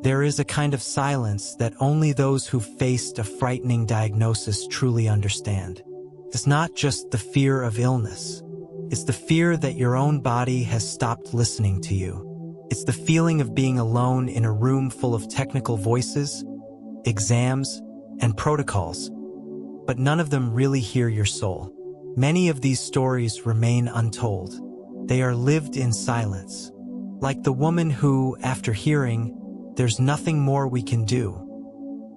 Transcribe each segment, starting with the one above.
There is a kind of silence that only those who faced a frightening diagnosis truly understand. It's not just the fear of illness. It's the fear that your own body has stopped listening to you. It's the feeling of being alone in a room full of technical voices, exams, and protocols, but none of them really hear your soul. Many of these stories remain untold. They are lived in silence. Like the woman who, after hearing, "There's nothing more we can do,"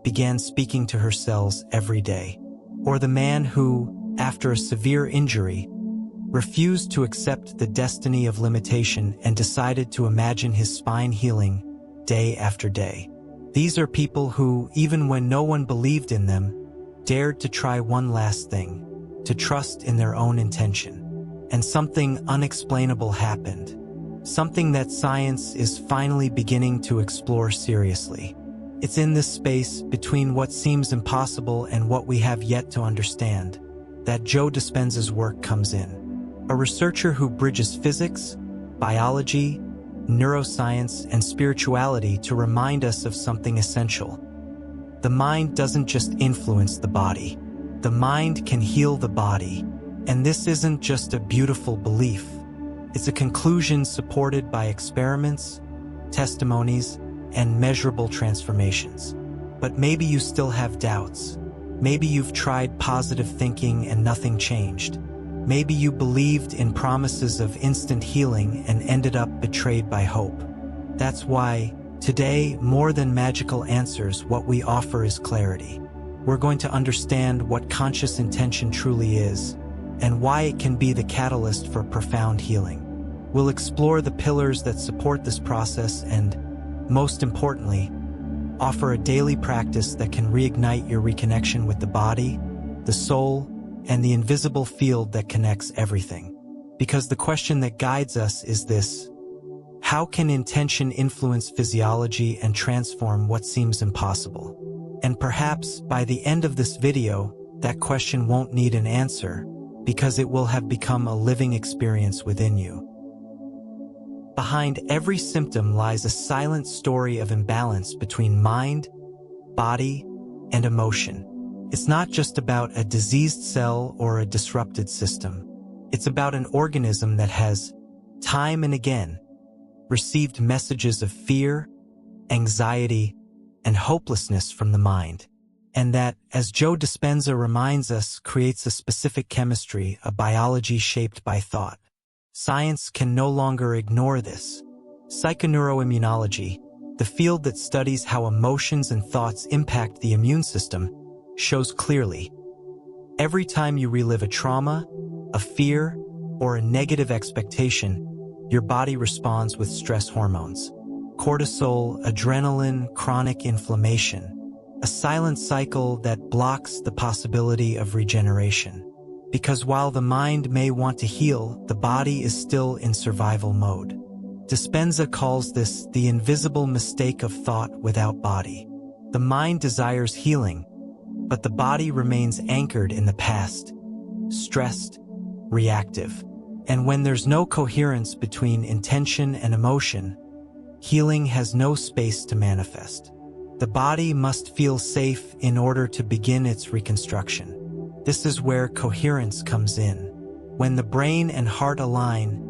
began speaking to her cells every day. Or the man who, after a severe injury, refused to accept the destiny of limitation and decided to imagine his spine healing day after day. These are people who, even when no one believed in them, dared to try one last thing, to trust in their own intention. And something unexplainable happened. Something that science is finally beginning to explore seriously. It's in this space between what seems impossible and what we have yet to understand that Joe Dispenza's work comes in. A researcher who bridges physics, biology, neuroscience, and spirituality to remind us of something essential. The mind doesn't just influence the body. The mind can heal the body. And this isn't just a beautiful belief. It's a conclusion supported by experiments, testimonies, and measurable transformations. But maybe you still have doubts. Maybe you've tried positive thinking and nothing changed. Maybe you believed in promises of instant healing and ended up betrayed by hope. That's why, today, more than magical answers, what we offer is clarity. We're going to understand what conscious intention truly is, and why it can be the catalyst for profound healing. We'll explore the pillars that support this process and, most importantly, offer a daily practice that can reignite your reconnection with the body, the soul, and the invisible field that connects everything. Because the question that guides us is this: how can intention influence physiology and transform what seems impossible? And perhaps, by the end of this video, that question won't need an answer, because it will have become a living experience within you. Behind every symptom lies a silent story of imbalance between mind, body, and emotion. It's not just about a diseased cell or a disrupted system. It's about an organism that has, time and again, received messages of fear, anxiety, and hopelessness from the mind. And that, as Joe Dispenza reminds us, creates a specific chemistry, a biology shaped by thought. Science can no longer ignore this. Psychoneuroimmunology, the field that studies how emotions and thoughts impact the immune system, shows clearly. Every time you relive a trauma, a fear, or a negative expectation, your body responds with stress hormones. Cortisol, adrenaline, chronic inflammation. A silent cycle that blocks the possibility of regeneration. Because while the mind may want to heal, the body is still in survival mode. Dispenza calls this the invisible mistake of thought without body. The mind desires healing, but the body remains anchored in the past, stressed, reactive. And when there's no coherence between intention and emotion, healing has no space to manifest. The body must feel safe in order to begin its reconstruction. This is where coherence comes in. When the brain and heart align,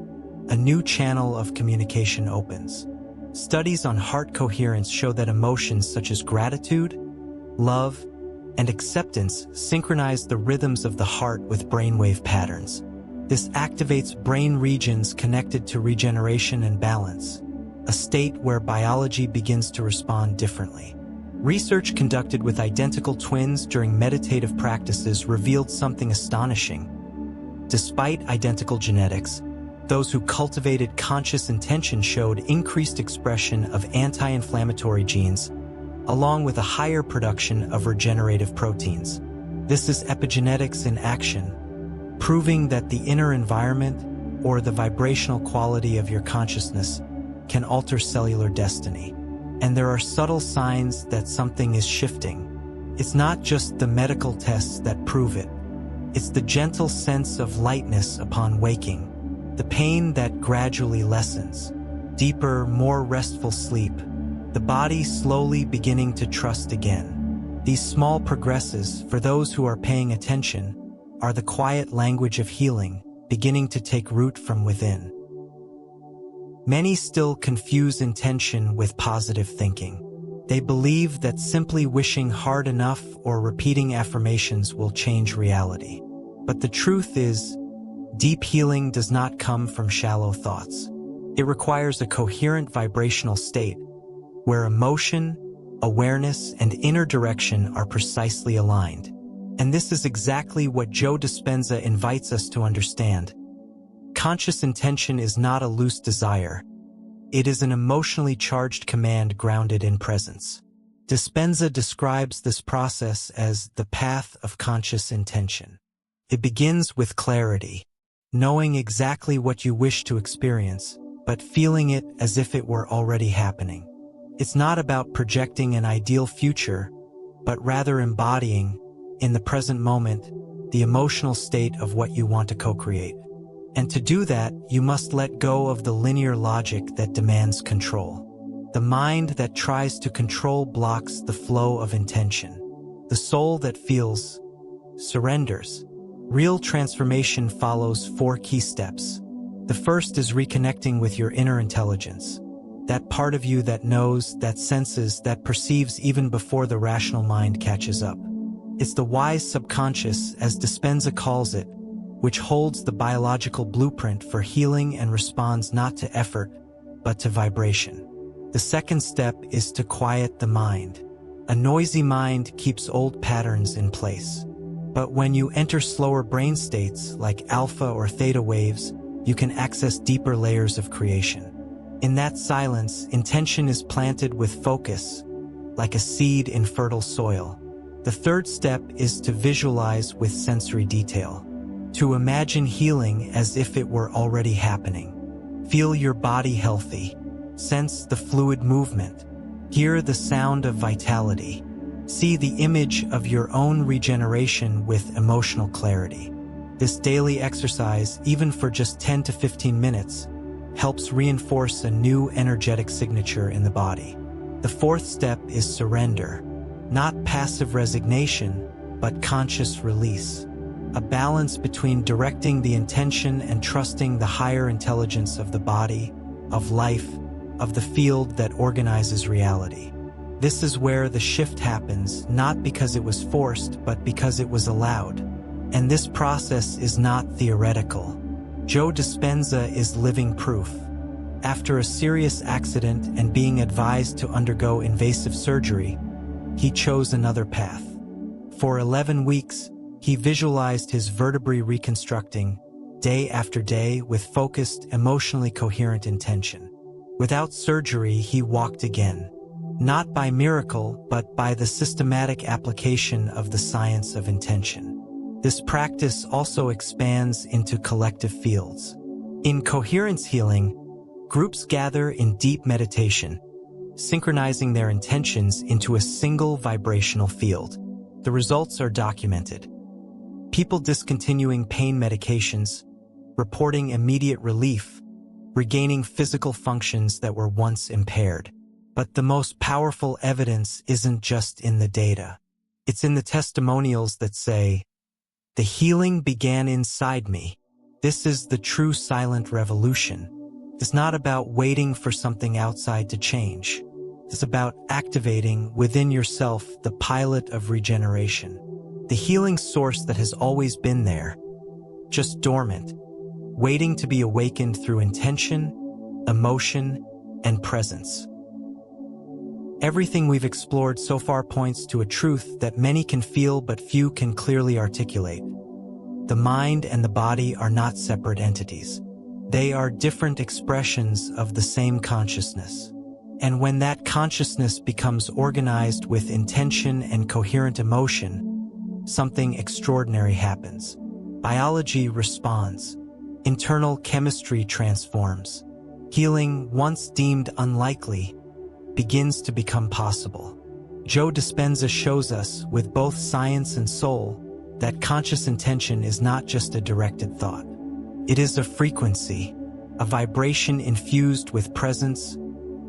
a new channel of communication opens. Studies on heart coherence show that emotions such as gratitude, love, and acceptance synchronize the rhythms of the heart with brainwave patterns. This activates brain regions connected to regeneration and balance, a state where biology begins to respond differently. Research conducted with identical twins during meditative practices revealed something astonishing. Despite identical genetics, those who cultivated conscious intention showed increased expression of anti-inflammatory genes, along with a higher production of regenerative proteins. This is epigenetics in action, proving that the inner environment, or the vibrational quality of your consciousness, can alter cellular destiny. And there are subtle signs that something is shifting. It's not just the medical tests that prove it. It's the gentle sense of lightness upon waking, the pain that gradually lessens, deeper, more restful sleep, the body slowly beginning to trust again. These small progresses, for those who are paying attention, are the quiet language of healing beginning to take root from within. Many still confuse intention with positive thinking. They believe that simply wishing hard enough or repeating affirmations will change reality. But the truth is, deep healing does not come from shallow thoughts. It requires a coherent vibrational state where emotion, awareness, and inner direction are precisely aligned. And this is exactly what Joe Dispenza invites us to understand. Conscious intention is not a loose desire. It is an emotionally charged command grounded in presence. Dispenza describes this process as the path of conscious intention. It begins with clarity, knowing exactly what you wish to experience, but feeling it as if it were already happening. It's not about projecting an ideal future, but rather embodying, in the present moment, the emotional state of what you want to co-create. And to do that, you must let go of the linear logic that demands control. The mind that tries to control blocks the flow of intention. The soul that feels surrenders. Real transformation follows 4 key steps. The first is reconnecting with your inner intelligence. That part of you that knows, that senses, that perceives even before the rational mind catches up. It's the wise subconscious, as Dispenza calls it, which holds the biological blueprint for healing and responds not to effort, but to vibration. The second step is to quiet the mind. A noisy mind keeps old patterns in place. But when you enter slower brain states, like alpha or theta waves, you can access deeper layers of creation. In that silence, intention is planted with focus, like a seed in fertile soil. The third step is to visualize with sensory detail. To imagine healing as if it were already happening. Feel your body healthy. Sense the fluid movement. Hear the sound of vitality. See the image of your own regeneration with emotional clarity. This daily exercise, even for just 10 to 15 minutes, helps reinforce a new energetic signature in the body. The fourth step is surrender. Not passive resignation, but conscious release. A balance between directing the intention and trusting the higher intelligence of the body, of life, of the field that organizes reality. This is where the shift happens, not because it was forced, but because it was allowed. And this process is not theoretical. Joe Dispenza is living proof. After a serious accident and being advised to undergo invasive surgery, he chose another path. For 11 weeks, he visualized his vertebrae reconstructing, day after day, with focused, emotionally coherent intention. Without surgery, he walked again. Not by miracle, but by the systematic application of the science of intention. This practice also expands into collective fields. In coherence healing, groups gather in deep meditation, synchronizing their intentions into a single vibrational field. The results are documented. People discontinuing pain medications, reporting immediate relief, regaining physical functions that were once impaired. But the most powerful evidence isn't just in the data. It's in the testimonials that say, "The healing began inside me. This is the true silent revolution." It's not about waiting for something outside to change. It's about activating within yourself the pilot of regeneration. The healing source that has always been there, just dormant, waiting to be awakened through intention, emotion, and presence. Everything we've explored so far points to a truth that many can feel but few can clearly articulate. The mind and the body are not separate entities. They are different expressions of the same consciousness. And when that consciousness becomes organized with intention and coherent emotion, something extraordinary happens. Biology responds. Internal chemistry transforms. Healing, once deemed unlikely, begins to become possible. Joe Dispenza shows us, with both science and soul, that conscious intention is not just a directed thought. It is a frequency, a vibration infused with presence,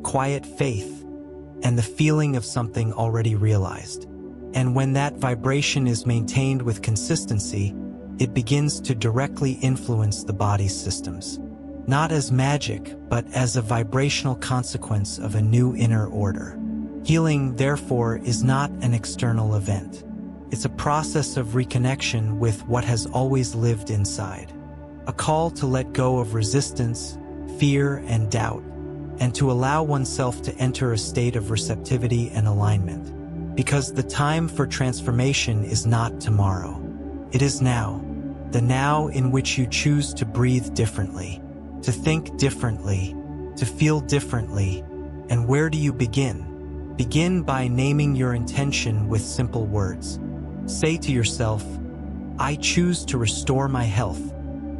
quiet faith, and the feeling of something already realized. And when that vibration is maintained with consistency, it begins to directly influence the body's systems. Not as magic, but as a vibrational consequence of a new inner order. Healing, therefore, is not an external event. It's a process of reconnection with what has always lived inside. A call to let go of resistance, fear, and doubt, and to allow oneself to enter a state of receptivity and alignment. Because the time for transformation is not tomorrow. It is now. The now in which you choose to breathe differently, to think differently, to feel differently. And where do you begin? Begin by naming your intention with simple words. Say to yourself, I choose to restore my health.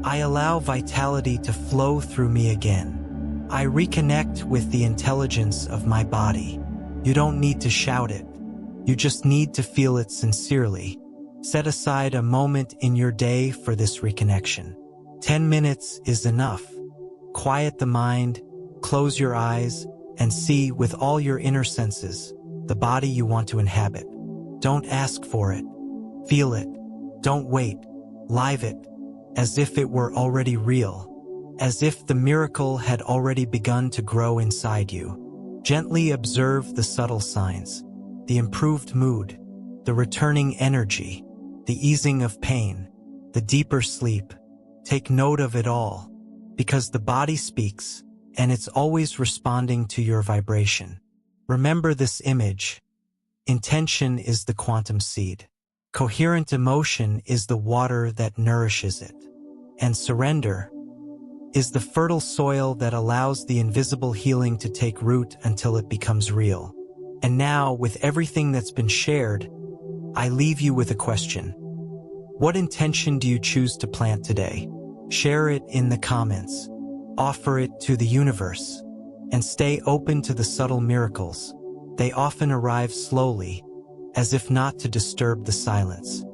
I allow vitality to flow through me again. I reconnect with the intelligence of my body. You don't need to shout it. You just need to feel it sincerely. Set aside a moment in your day for this reconnection. 10 minutes is enough. Quiet the mind, close your eyes, and see with all your inner senses the body you want to inhabit. Don't ask for it. Feel it. Don't wait. Live it, as if it were already real, as if the miracle had already begun to grow inside you. Gently observe the subtle signs, the improved mood, the returning energy, the easing of pain, the deeper sleep. Take note of it all, because the body speaks, and it's always responding to your vibration. Remember this image. Intention is the quantum seed. Coherent emotion is the water that nourishes it. And surrender is the fertile soil that allows the invisible healing to take root until it becomes real. And now, with everything that's been shared, I leave you with a question. What intention do you choose to plant today? Share it in the comments. Offer it to the universe. And stay open to the subtle miracles. They often arrive slowly, as if not to disturb the silence.